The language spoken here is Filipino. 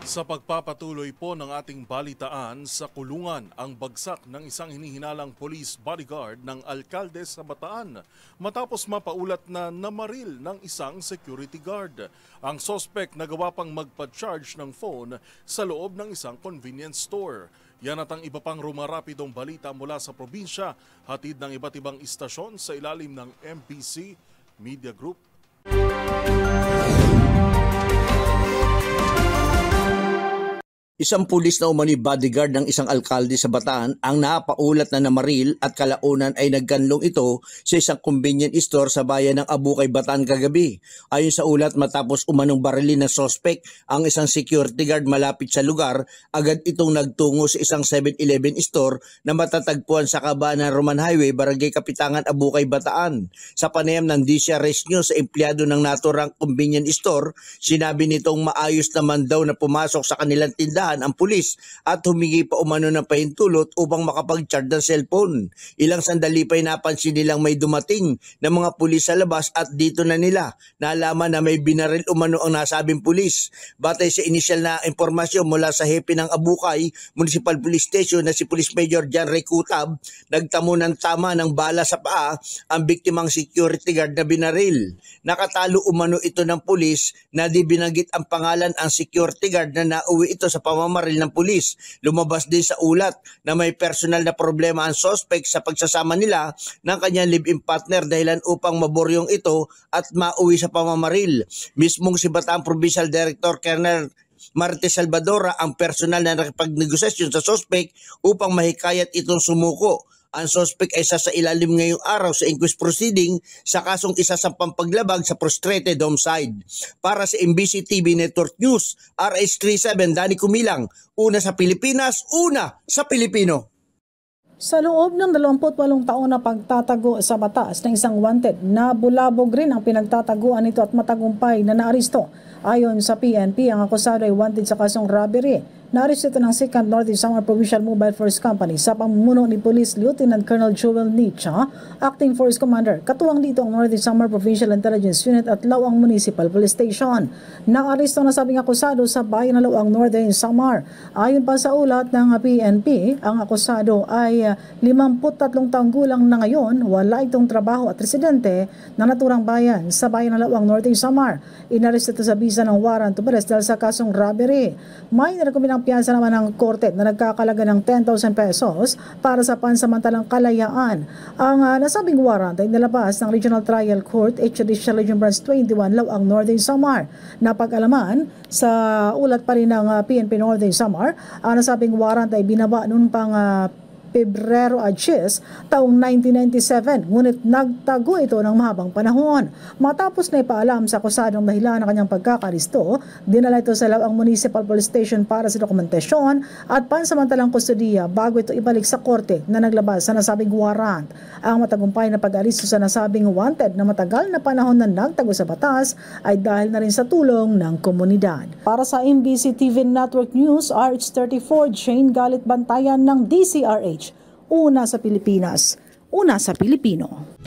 Sa pagpapatuloy po ng ating balitaan, sa kulungan ang bagsak ng isang hinihinalang police bodyguard ng alkalde sa Bataan matapos mapaulat na namaril ng isang security guard. Ang suspect nagawa pang magpa-charge ng phone sa loob ng isang convenience store. Yan at ang iba pang rumarapidong balita mula sa probinsya, hatid ng iba't ibang istasyon sa ilalim ng MBC Media Group. Isang pulis na umani bodyguard ng isang alkalde sa Bataan ang napaulat na namaril at kalaunan ay nagkanlong ito sa isang convenience store sa bayan ng Abukay, Bataan kagabi. Ayon sa ulat, matapos umanong barilin ng suspect ang isang security guard malapit sa lugar, agad itong nagtungo sa isang 7-Eleven store na matatagpuan sa kaban ng Roman Highway, Barangay Kapitangan, Abukay, Bataan. Sa panayam ng DCRS News sa empleyado ng naturang convenience store, sinabi nitong maayos naman daw na pumasok sa kanilang tindahan ang pulis at humingi pa umano ng pahintulot upang makapag-charge ng cellphone. Ilang sandali pa'y napansin nilang may dumating na mga pulis sa labas at dito na nila nalaman na may binaril umano ang nasabing pulis. Batay sa inisyal na impormasyon mula sa hepe ng Abukay Municipal Police Station na si Police Major John Ray Kutab, nagtamo ng tama ng bala sa paa ang biktimang security guard na binaril. Nakatalo umano ito ng pulis na di binanggit ang pangalan ang security guard na nauwi ito sa pamamaril ng pulis. Lumabas din sa ulat na may personal na problema ang suspect sa pagsasama nila ng kanyang live-in partner dahilan upang maboryong ito at mauwi sa pamamaril. Mismong si Bataan Provincial Director Colonel Marte Salvadora ang personal na nakipagnegosasyon sa suspect upang mahikayat itong sumuko. Ang suspect ay sa ilalim ngayong araw sa inquest proceeding sa kasong isasampang paglabag sa frustrated homicide. Para sa MBC TV Network News, RH37 Danny Kumilang, una sa Pilipinas, una sa Pilipino. Sa loob ng 28 taon na pagtatago sa batas ng isang wanted, nabulabog rin ang pinagtataguan nito at matagumpay na naaresto. Ayon sa PNP, ang akusado ay wanted sa kasong robbery. Naaresto ito ng 2nd Northeast Samar Provincial Mobile Force Company sa pamumuno ni Police Lieutenant Colonel Joel Nietzsche, Acting Force Commander. Katuwang dito ang Northeast Samar Provincial Intelligence Unit at Lawang Municipal Police Station. Naaresto na sabing akusado sa bayan ng Lawang Northern Samar. Ayon pa sa ulat ng PNP, ang akusado ay 53 taong gulang na ngayon, wala itong trabaho at residente na naturang bayan sa bayan ng Lawang Northern Samar. Inaresto ito sa bisa ng warrant to arrest dahil sa kasong robbery. May narekomendang piyansa naman ng korte na nagkakalaga ng 10,000 pesos para sa pansamantalang kalayaan. Ang nasabing warrant ay nilabas ng Regional Trial Court Judicial Region Branch 21 Lawang Northern Samar. Napag-alaman sa ulat pa rin ng PNP Northern Samar, ang nasabing warrant ay binaba noon pang Pebrero 10, taong 1997, ngunit nagtago ito ng mahabang panahon. Matapos na ipaalam sa akusadong dahilan ng kanyang pagkakaristo, dinala ito sa Lawang Municipal Police Station para sa dokumentasyon at pansamantalang kustodiya bago ito ibalik sa korte na naglabas sa nasabing warrant. Ang matagumpay na pag-aristo sa nasabing wanted na matagal na panahon na nagtago sa batas ay dahil na rin sa tulong ng komunidad. Para sa MBC TV Network News, RH34 Jane Galit Bantayan ng DCRH. Una sa Pilipinas, una sa Pilipino.